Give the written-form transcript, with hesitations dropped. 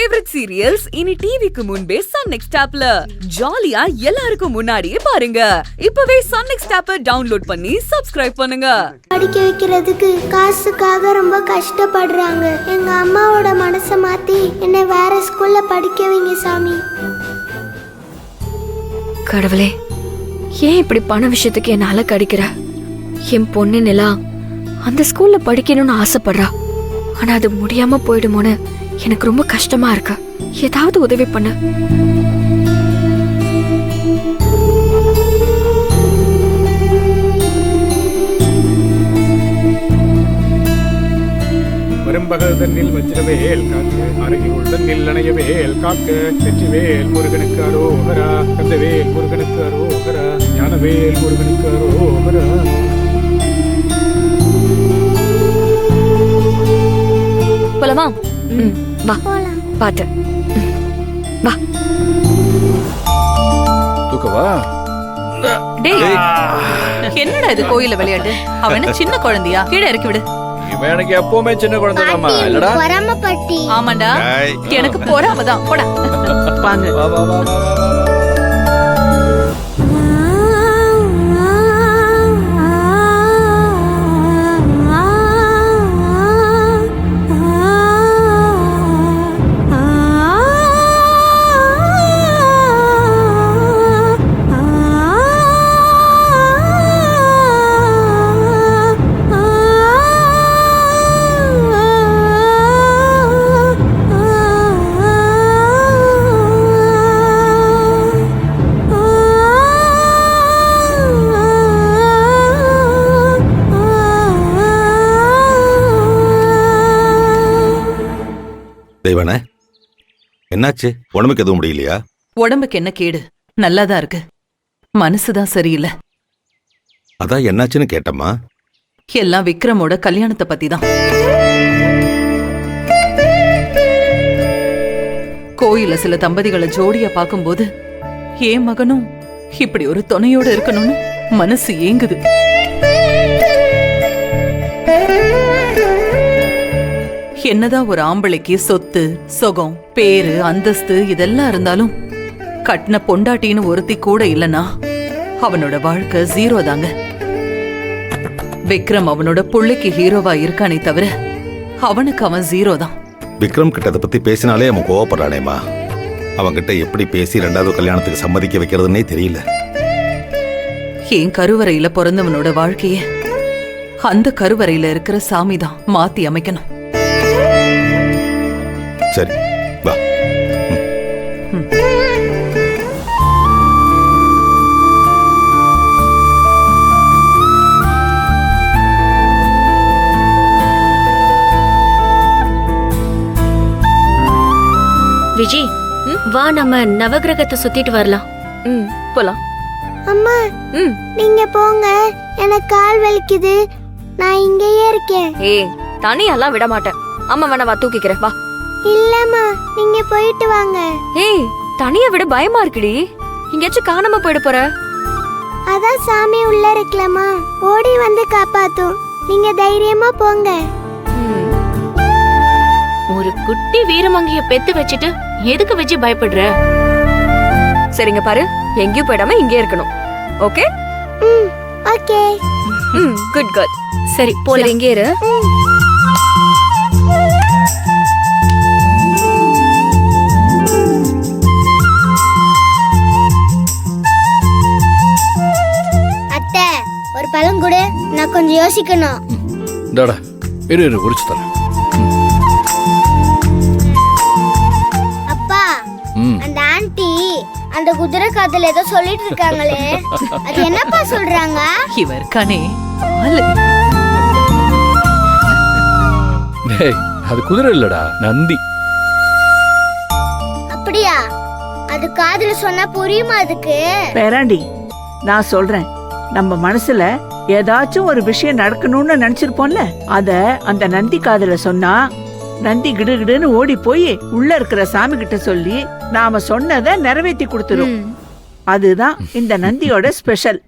Favourite serials இனி டிவிக்கு முன்பே சன் நெக்ஸ்ட் ஆப்ல ஜாலியா எல்லாருக்கும் முன்னாடியே பாருங்க. இப்பவே சன் நெக்ஸ்ட் ஆப்பை டவுன்லோட் பண்ணி சப்ஸ்கிரைப் பண்ணுங்க. படிக்க வைக்கிறதுக்கு காசுக்காக ரொம்ப கஷ்டப்படுறாங்க. எங்க அம்மாவோட மனசை மாத்தி என்னை வேற ஸ்கூல்ல படிக்க வைங்க சாமி. கடவுளே, ஏன் இப்படி பண விஷயத்துக்கு என்ன அலக்கடிக்கிற? என் பொண்ணு நிலா அந்த ஸ்கூல்ல படிக்கணும்னு ஆசைப்படுறா. ஆனா அது முடியாம போயிடுமோன்னு எனக்கு ரொம்ப கஷ்டமா இருக்கு. ஏதாவது உதவி பண்ணு. வரும்பகல் தன்னில் வஜ்ரவேல் காக்க, அருகில் தன்னில் அணையவேல் காக்க, வெற்றிவேல் முருகனுக்கு அரோகரா, கந்தவேல் முருகனுக்கு அரோகரா, ஞானவேல் முருகனுக்கு அரோகரா. போலாமா? வா பாத்து வா. தூக்கவா? டேய், என்னடா இது கோயில விளையாட்டு? அவன சின்ன குழந்தையா? கீழே இறக்கி விடு. இவன் எனக்கு எப்பவுமே சின்ன குழந்தைதாம்மா, இல்லடா? பொறாமப்பட்டி. ஆமாண்டா, எனக்கு பொறாமதான். போடா வாங்க. வா வா வா வா வா. தெய்வானே, என்னாச்சு? உடம்புக்கு எதுவும் முடியலையா? உடம்புக்கு என்ன கேடு? நல்லாதான் இருக்கு, மனசுதான் சரியில்லை. அதான் என்னாச்சுன்னு கேட்டம்மா. எல்லாம் விக்ரமோட கல்யாணத்தை பத்தி தான். கோயில சில தம்பதிகளை ஜோடியா பார்க்கும்போது என் மகனும் இப்படி ஒரு துணையோட இருக்கணும்னு மனசு ஏங்குது. என்னதான் ஒரு ஆம்பளைக்கு சொத்து சொகம் பேரு அந்தஸ்து இதெல்லாம் இருந்தாலும் கட்டின பொண்டாட்டின்னு ஒருத்தி கூட இல்லனா அவனோட வாழ்க்கை ஜீரோ தாங்க. விக்ரம் அவனோட புள்ளைக்கு ஹீரோவா இருக்கானே தவிர அவனுக்கு அவன் ஜீரோ தான். விக்ரம் கிட்ட அதை பத்தி பேசினாலே அவன் கோவப்படுறானேம்மா. அவன்கிட்ட எப்படி பேசி ரெண்டாவது கல்யாணத்துக்கு சம்மதிக்க வைக்கிறதுன்னே தெரியல. என் கருவறையில பிறந்தவனோட வாழ்க்கைய அந்த கருவறையில இருக்கிற சாமி தான் மாத்தி அமைக்கணும். சரி வா. விஜய், வா நம்ம நவகிரகத்தை சுத்திட்டு வரலாம். போலாம். அம்மா, நீங்க போங்க, எனக்கு கால் வலிக்குது, நான் இங்கேயே இருக்கேன். ஏய், தனியெல்லாம் விட மாட்டேன். அம்மா வேணா வா, தூக்கிக்கிறேன் வா. இல்லம்மா, நீங்க போயிட்டு வாங்க. ஏய், தனியா விட பயமா இருக்குடி. எங்கேயாச்சும் காணாம போயிட போற. அதான் சாமி உள்ள இருக்கலாமா, ஓடி வந்து காப்பாத்தும். நீங்க தைரியமா போங்க. ஒரு குட்டி வீரமங்கைய பெத்து வச்சுட்டு எதுக்கு வச்சு பயப்படுற? சரிங்க பாரு, எங்கேயும் போயிடாம இங்கே இருக்கணும். ஓகே? ஓகே. Good girl. சரி போல இங்கே இரு. அத்தை, ஒரு பழம் கொடு, நான் கொஞ்சம் யோசிக்கணும். இந்தாடா, இரு உரிச்சு தரேன். அப்பா, அந்த ஆன்ட்டி அந்த குதிரை காதுல ஏதோ சொல்லிட்டு இருக்காங்களே, அது என்னப்பா சொல்றாங்க? இவ இருக்கானே ஆளு. டேய், அது குதிரை இல்லடா, நந்தி. அப்படியா? அது காதுல சொன்னா புரியுமா அதுக்கு? பேராண்டி, நான் சொல்றேன், நம்ம மனசுல ஏதாச்சும் ஒரு விஷயம் நடக்கணும்னு நினைச்சிருப்போம்ல, அத அந்த நந்தி காதுல சொன்னா நந்தி கிடுகிடுன்னு ஓடி போய் உள்ள இருக்கிற சாமி கிட்ட சொல்லி நாம சொன்னதை நிறைவேற்றி கொடுத்துரும். அதுதான் இந்த நந்தியோட ஸ்பெஷல்.